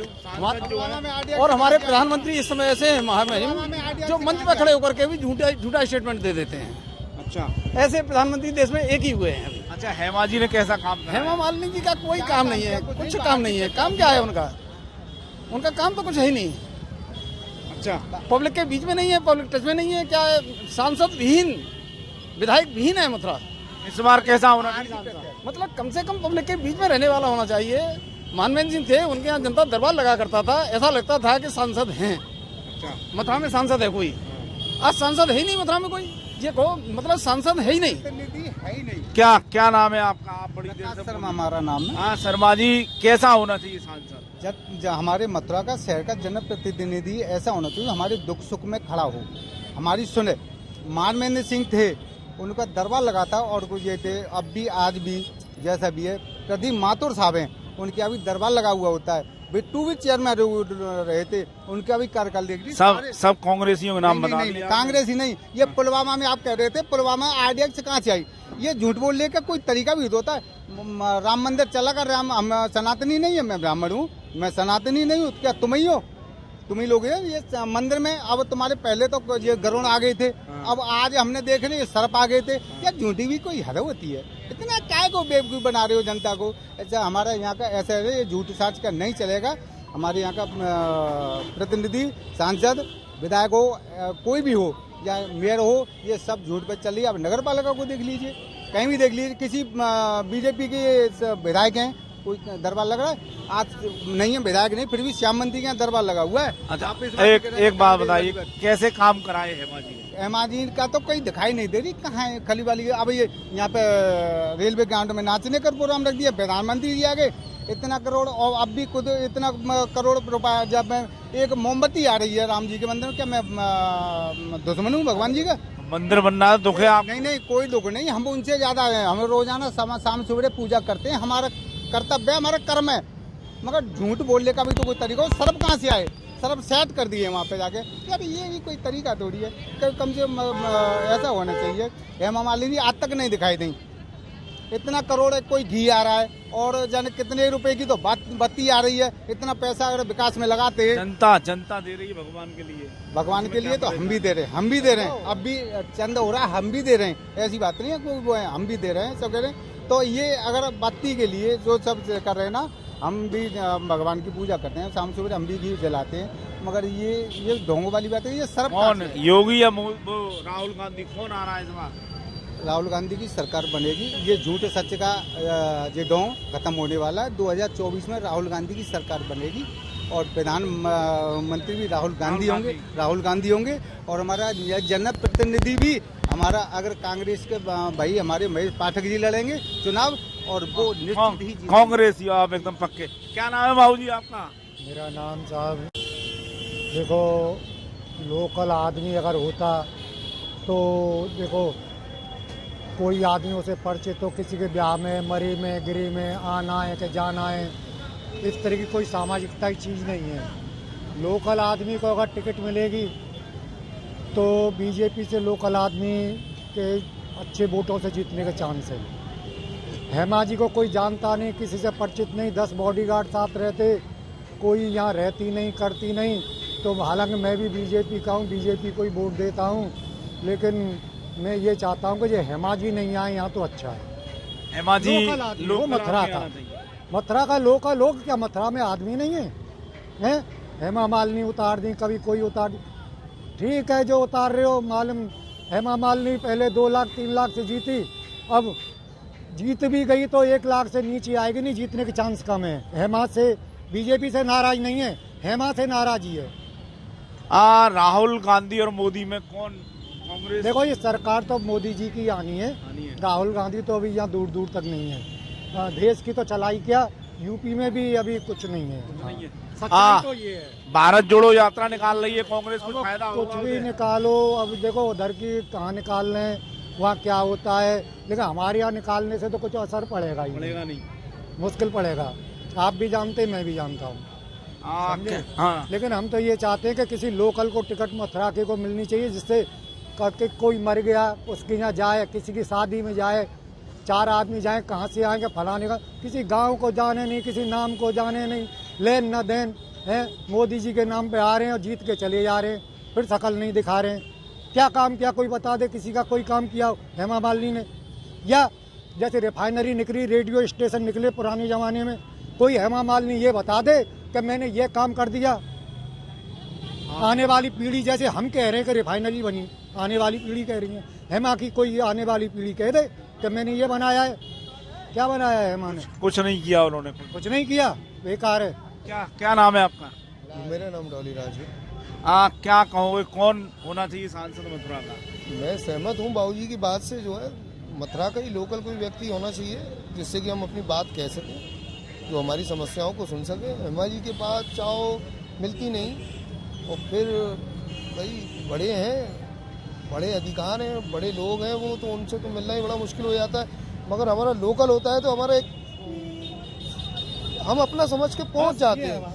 जो है, और हमारे प्रधानमंत्री इस समय ऐसे हैं महामहिम, जो मंच पर खड़े होकर के भी झूठा स्टेटमेंट दे देते हैं। अच्छा। ऐसे प्रधानमंत्री देश में एक ही हुए हैं अभी। अच्छा, हेमा जी ने कैसा काम किया? हेमा मालिनी जी का कोई काम नहीं है, कुछ काम नहीं है। काम क्या है उनका काम तो कुछ है ही नहीं। अच्छा। पब्लिक के बीच में नहीं है, पब्लिक टच में नहीं है, क्या सांसद विहीन, विधायक विहीन है मथुरा। इस बार कैसा होना चाहिए? मतलब कम से कम पब्लिक के बीच में रहने वाला होना चाहिए। मानवेंद्र सिंह थे, उनके यहाँ जनता दरबार लगा करता था, ऐसा लगता था कि सांसद हैं। अच्छा। मथुरा में सांसद है कोई? आज सांसद है ही नहीं मथुरा में कोई, ये को मतलब सांसद है ही नहीं। क्या नाम है आपका? आप बड़ी देर से शर्मा हमारा नाम है। हाँ शर्मा जी, कैसा होना चाहिए सांसद? जब हमारे मथुरा का शहर का जनप्रतिनिधि ऐसा होना चाहिए, हमारे दुख सुख में खड़ा हो, हमारी सुने। मानवेंद्र सिंह थे, उनका दरबार लगा था, और कुछ ये थे, अब भी आज भी जैसा भी है। प्रदीप माथुर साहब हैं, उनके अभी दरबार लगा हुआ होता है, वे 2 वीक चेयर में रहे थे, उनका भी कार्यकाल देखिए। सब कांग्रेसियों के नाम बता दिया। कांग्रेस ही नहीं, ये पुलवामा में आप कह रहे थे, पुलवामा आरडीएक्स कहाँ से आई? ये झूठ बोलने का कोई तरीका भी होता है। राम मंदिर चला कर राम, हम सनातनी नहीं है, मैं ब्राह्मण हूँ, मैं सनातनी नहीं हूँ, क्या तुम ही हो? तुम ही लोग ये मंदिर में। अब तुम्हारे पहले तो ये गरुड़ आ गए थे, अब आज हमने देख लिया सर्प आ गए थे। क्या झूठी भी कोई हद होती है? इतना काय को बेवकूफ बना रहे हो जनता को? ऐसा हमारा यहाँ का ऐसा है, ये झूठ साच का नहीं चलेगा। हमारे यहाँ का प्रतिनिधि, सांसद, विधायक हो, कोई भी हो या मेयर हो, ये सब झूठ पर चल रही है। अब नगर पालिका को देख लीजिए, कहीं भी देख लीजिए, किसी बीजेपी के विधायक हैं, कोई दरबार लग रहा है? आज नहीं है विधायक नहीं, फिर भी श्याम मंदिर के यहाँ दरबार लगा हुआ है। अच्छा, एक बात बताइए, कैसे काम कराए हेमा जी? हेमा जी का तो कोई दिखाई नहीं दे रही, कहाँ है खली वाली? अब ये यहाँ पे रेलवे ग्राउंड में नाचने का प्रोग्राम रख दिया, प्रधानमंत्री जी आ गए, इतना करोड़, और अब भी खुद इतना करोड़ रुपया। जब एक मोमबत्ती आ रही है राम जी के मंदिर में, क्या मैं दुश्मन हूँ भगवान जी का? मंदिर बनना दुख है आप? नहीं, कोई दुख नहीं, हम उनसे ज्यादा है। हम रोजाना शाम सवेरे पूजा करते हैं, हमारा कर्तव्य है, हमारा कर्म है। मगर झूठ बोलने का भी तो कोई तरीका हो। सर्प कहाँ से आए? सर्प सेट कर दिए वहाँ पे जाके। यार ये भी कोई तरीका थोड़ी है, कम से कम ऐसा होना चाहिए। हेमा मालिनी आज तक नहीं दिखाई दी। इतना करोड़ कोई घी आ रहा है, और जाने कितने रुपए की तो बत्ती आ रही है। इतना पैसा अगर विकास में लगाते हैं, जनता दे रही है भगवान के लिए। भगवान के लिए तो हम भी दे रहे हैं, अब भी चंद हो रहा है, हम भी दे रहे हैं। ऐसी बात नहीं है कोई वो है, हम भी दे रहे हैं, सब कह रहे हैं। तो ये अगर बत्ती के लिए जो सब कर रहे हैं ना, हम भी भगवान की पूजा करते हैं, शाम सुबह हम भी घी जलाते हैं। मगर ये ढोंग वाली बात है। ये सर्प कौन, योगी या राहुल गांधी, कौन आ रहा है इस बार? राहुल गांधी की सरकार बनेगी। ये झूठ सच का ये ढोंग खत्म होने वाला है। 2024 में राहुल गांधी की सरकार बनेगी, और प्रधानमंत्री भी राहुल गांधी होंगे। और हमारा जनता प्रतिनिधि भी हमारा, अगर कांग्रेस के भाई हमारे महेश पाठक जी लड़ेंगे चुनाव, और वो निश्चित ही कांग्रेस आप एकदम पक्के। क्या नाम है बाबू जी आपका? मेरा नाम साहब, देखो लोकल आदमी अगर होता तो देखो कोई आदमी उसे परिचित हो, किसी के ब्याह में, मरी में, गिरी में आना है कि जाना है, इस तरह की कोई सामाजिकता की चीज़ नहीं है। लोकल आदमी को अगर टिकट मिलेगी तो बीजेपी से लोकल आदमी के अच्छे वोटों से जीतने के चांस है। हेमा जी को कोई जानता नहीं, किसी से परिचित नहीं, 10 बॉडीगार्ड साथ रहते, कोई यहाँ रहती नहीं, करती नहीं। तो हालांकि मैं भी बीजेपी का हूँ, बीजेपी को ही वोट देता हूँ, लेकिन मैं ये चाहता हूँ कि ये हेमा जी नहीं आए यहाँ तो अच्छा है। हेमा जी मथुरा का लोग क्या मथुरा में आदमी नहीं है? हेमा मालिनी उतार दी, कभी कोई उतार दी, ठीक है जो उतार रहे हो। मालूम हेमा मालिनी पहले 2 लाख 3 लाख से जीती, अब जीत भी गई तो 1 लाख से नीचे आएगी, नहीं जीतने के चांस कम है। हेमा से बीजेपी से नाराज नहीं है, हेमा से नाराजी है। राहुल गांधी और मोदी में कौन? कांग्रेस? देखो ये सरकार तो मोदी जी की आनी है, राहुल गांधी तो अभी यहाँ दूर दूर तक नहीं है। देश की तो चलाई क्या, यूपी में भी अभी कुछ नहीं है। सच्चाई तो ये है। भारत जोड़ो यात्रा निकाल रही है कांग्रेस, कुछ फायदा होगा? कुछ भी निकालो, अब देखो उधर की कहाँ निकाल लें, वहाँ क्या होता है, लेकिन हमारे यहाँ निकालने से तो कुछ असर पड़ेगा ही नहीं, मुश्किल पड़ेगा। आप भी जानते, मैं भी जानता हूँ। लेकिन हम तो ये चाहते हैं कि किसी लोकल को टिकट मथुरा के को मिलनी चाहिए, जिससे कोई मर गया उसके यहाँ जाए, किसी की शादी में जाए, 4 आदमी जाए, कहाँ से आएंगे फलाने का, किसी गांव को जाने नहीं, किसी नाम को जाने नहीं, लेन न देन है। मोदी जी के नाम पे आ रहे हैं और जीत के चले जा रहे हैं, फिर शकल नहीं दिखा रहे हैं। क्या काम किया कोई बता दे, किसी का कोई काम किया हेमा मालिनी ने? या जैसे रिफाइनरी निकली, रेडियो स्टेशन निकले पुराने ज़माने में, कोई हेमा मालिनी ये बता दे कि मैंने ये काम कर दिया। आने वाली पीढ़ी, जैसे हम कह रहे हैं कि रिफाइनरी बनी, आने वाली पीढ़ी कह रही है, हेमा की कोई आने वाली पीढ़ी कह दे कि मैंने ये बनाया है। क्या बनाया है हेमा ने? कुछ नहीं किया उन्होंने, कुछ नहीं किया, बेकार है। क्या नाम है आपका? मेरा नाम डॉली राज है। क्या कहोगे, कौन होना चाहिए सांसद मथुरा का? मैं सहमत हूँ बाबूजी की बात से, जो है मथुरा का ही लोकल कोई व्यक्ति होना चाहिए, जिससे कि हम अपनी बात कह सकें, जो हमारी समस्याओं को सुन सके। हेमा जी के पास चाहो मिलती नहीं, और फिर भाई बड़े हैं, बड़े अधिकार हैं, बड़े लोग हैं वो, तो उनसे तो मिलना ही बड़ा मुश्किल हो जाता है। मगर हमारा लोकल होता है तो हमारा एक, हम अपना समझ के पहुंच जाते हैं।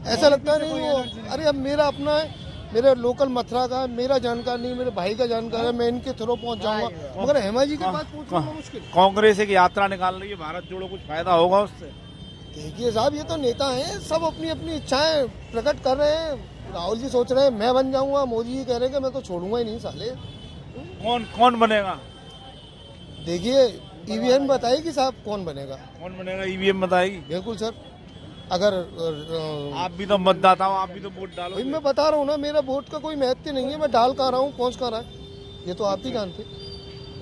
ऐसा लगता है नहीं वो, अरे अब मेरा अपना है, मेरे लोकल मथुरा का मेरा जानकार नहीं, मेरे भाई का जानकार है, मैं इनके थ्रू पहुंच जाऊंगा, मगर हेमा जी के पास पहुंचना मुश्किल। कांग्रेस एक यात्रा निकाल रही है भारत जोड़ो, कुछ फायदा होगा उससे? देखिए साहब, ये तो नेता हैं, सब अपनी अपनी इच्छाएं प्रकट कर रहे हैं। राहुल जी सोच रहे हैं मैं बन जाऊंगा, मोदी जी कह रहे हैं कि मैं तो छोड़ूंगा ही नहीं साले। कौन बनेगा? देखिए ईवीएम बताएगी साहब कौन बनेगा। कौन बनेगा ईवीएम बताएगी? बिल्कुल सर, अगर आप भी तो मतदाता हो, आप भी तो वोट डालो। भाई मैं बता रहा हूँ ना, मेरा वोट का कोई महत्व नहीं है, मैं डाल कर रहा हूँ, पहुँच कर रहा है, ये तो आप ही जानते।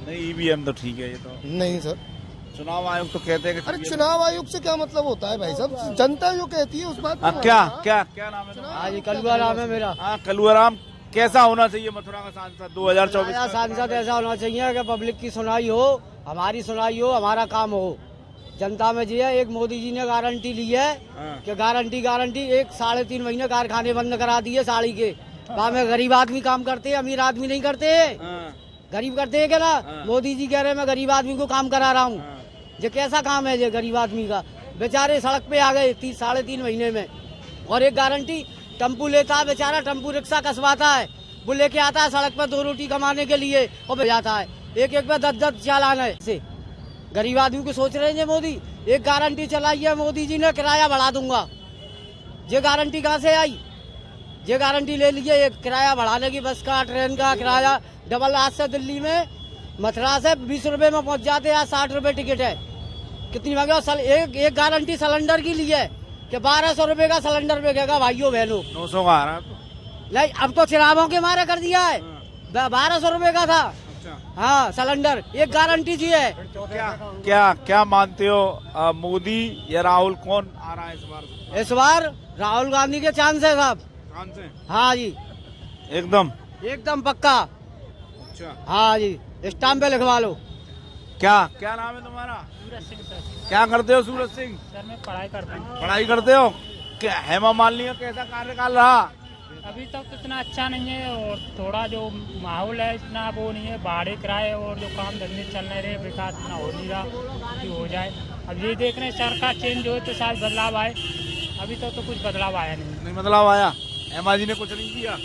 नहीं ईवीएम तो ठीक है, ये तो नहीं सर, चुनाव आयोग तो कहते हैं कि अरे चुनाव आयोग से क्या मतलब होता है भाई साहब, जनता जो कहती है उस बात पे। क्या नाम है? आज कलुआ राम है मेरा। हाँ, कलुआ राम। कैसा होना चाहिए मथुरा का सांसद 2024? सांसद ऐसा होना चाहिए कि पब्लिक की सुनाई हो, हमारी सुनाई हो, हमारा काम हो जनता में। जी है, एक मोदी जी ने गारंटी ली है कि गारंटी 3.5 महीने कारखाने बंद करा दिए साड़ी के। वहाँ में गरीब आदमी काम करते हैं, अमीर आदमी नहीं करते, गरीब करते हैं क्या ना। मोदी जी कह रहे हैं मैं गरीब आदमी को काम करा रहा हूँ। ये कैसा काम है ये गरीब आदमी का? बेचारे सड़क पे आ गए 3.5 महीने में। और एक गारंटी, टेम्पू लेता है बेचारा, टेम्पू रिक्शा कसवाता है, वो लेके आता है सड़क पर 2 रोटी कमाने के लिए और भेजाता है, एक पे 10 चालान है। से गरीब आदमी को सोच रहे हैं मोदी। एक गारंटी चलाई है मोदी जी ने, किराया बढ़ा दूंगा। ये गारंटी कहाँ से आई? ये गारंटी ले लीजिए, एक किराया बढ़ाने की, बस का ट्रेन का किराया डबल। आज से दिल्ली में मथुरा से 20 रुपए में पहुंच जाते हैं, आज 60 रुपए टिकट है। कितनी महंगा? एक गारंटी सिलेंडर की ली है कि 1200 रुपए का सिलेंडर बिकेगा भाइयों बहनों। 900 का आ रहा है नहीं, अब तो चिरागों के मारे कर दिया है। 1200 रुपए का था। हाँ, सिलेंडर। एक गारंटी जी है। क्या मानते हो, मोदी या राहुल कौन आ रहा है इस बार? इस बार राहुल गांधी के चांस है साहब। चांस है? हाँ जी, एकदम पक्का। अच्छा, हाँ जी, स्टाम्प पे लिखवा लो। क्या नाम है तुम्हारा? सूरज सिंह सर। क्या करते हो सूरज सिंह? सर मैं पढ़ाई करता हूँ। पढ़ाई करते हो? क्या हेमा मालिनी का कैसा कार्यकाल रहा? अभी तक तो इतना अच्छा नहीं है, और थोड़ा जो माहौल है इतना वो नहीं है, भाड़े किराए और जो काम धंधे चल नहीं रहे, विकास इतना हो नहीं रहा कि हो जाए। अब ये देख रहे हैं सरकार चेंज हो तो शायद बदलाव आए, अभी तक तो कुछ बदलाव आया नहीं। बदलाव आया? हेमा जी ने कुछ नहीं किया?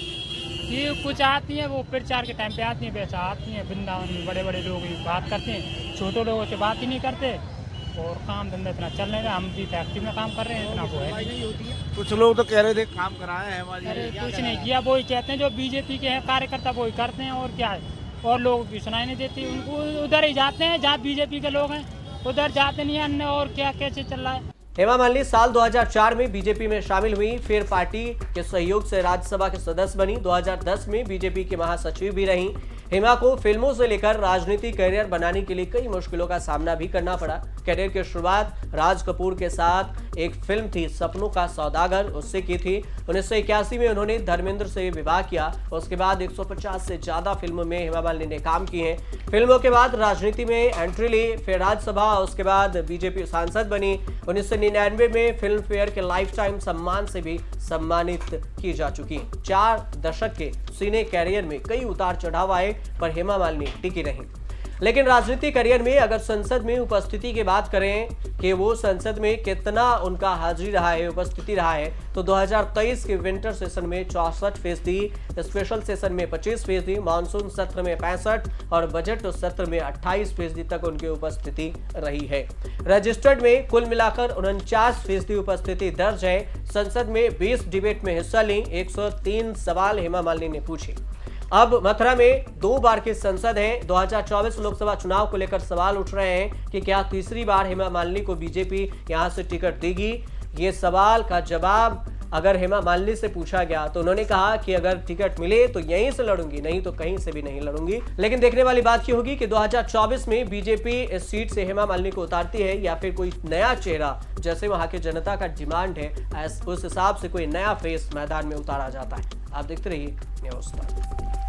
ये कुछ आती है, वो प्रचार के टाइम पे आती है, वैसा आती है वृंदावन में बड़े बड़े लोग बात करते हैं, छोटे लोगों से बात ही नहीं करते, और काम धंधा इतना चल नहीं रहा। हम भी फैक्ट्री में काम कर रहे हैं, इतना वो है। कुछ लोग तो कह रहे थे काम कराया है हेमा जी। अरे कुछ नहीं किया, वो ही कहते हैं, जो बीजेपी के हैं कार्यकर्ता वो ही करते हैं, और क्या है। और लोगों की सुनाई नहीं देती, उनको उधर ही जाते हैं जहाँ बीजेपी के लोग हैं, उधर जाते नहीं अन्य। और क्या कैसे चल रहा है? हेमा मालिनी साल 2004 में बीजेपी में शामिल हुई, फिर पार्टी के सहयोग से राज्यसभा के सदस्य बनी। 2010 में बीजेपी की महासचिव भी रहीं। हेमा को फिल्मों से लेकर राजनीतिक करियर बनाने के लिए कई मुश्किलों का सामना भी करना पड़ा। करियर की शुरुआत राज कपूर के साथ एक फिल्म थी सपनों का सौदागर, उससे की थी। 1981 में उन्होंने धर्मेंद्र से विवाह किया। उसके बाद 150 से ज्यादा फिल्मों में हेमा मालिनी ने काम किए हैं। फिल्मों के बाद राजनीति में एंट्री ली, फिर राज्यसभा, उसके बाद बीजेपी सांसद बनी। 1999 में फिल्म फेयर के लाइफ टाइम सम्मान से भी सम्मानित की जा चुकी। 4 दशक के सिने कैरियर में कई उतार चढ़ाव आए, पर हेमा मालिनी टिकी रहीं। लेकिन राजनीतिक करियर में अगर संसद में उपस्थिति की बात करें कि वो संसद में कितना उनका हाजिरी रहा है, उपस्थिति रहा है, तो 2023 के विंटर सेशन में 64%, स्पेशल सेशन में 25%, मानसून सत्र में 65% और बजट सत्र में 28% तक उनकी उपस्थिति रही है। रजिस्टर्ड में कुल मिलाकर 49% उपस्थिति दर्ज है। संसद में 20 डिबेट में हिस्सा ली, 103 सवाल हेमा मालिनी ने पूछे। अब मथुरा में 2 बार की संसद हैं। 2024 लोकसभा चुनाव को लेकर सवाल उठ रहे हैं कि क्या तीसरी बार हेमा मालिनी को बीजेपी यहां से टिकट देगी। ये सवाल का जवाब अगर हेमा मालिनी से पूछा गया तो उन्होंने कहा कि अगर टिकट मिले तो यहीं से लड़ूंगी, नहीं तो कहीं से भी नहीं लड़ूंगी। लेकिन देखने वाली बात ये होगी कि 2024 में बीजेपी इस सीट से हेमा मालिनी को उतारती है या फिर कोई नया चेहरा, जैसे वहां के जनता का डिमांड है, उस हिसाब से कोई नया फेस मैदान में उतारा जाता है। आप देखते रहिए न्यूज़।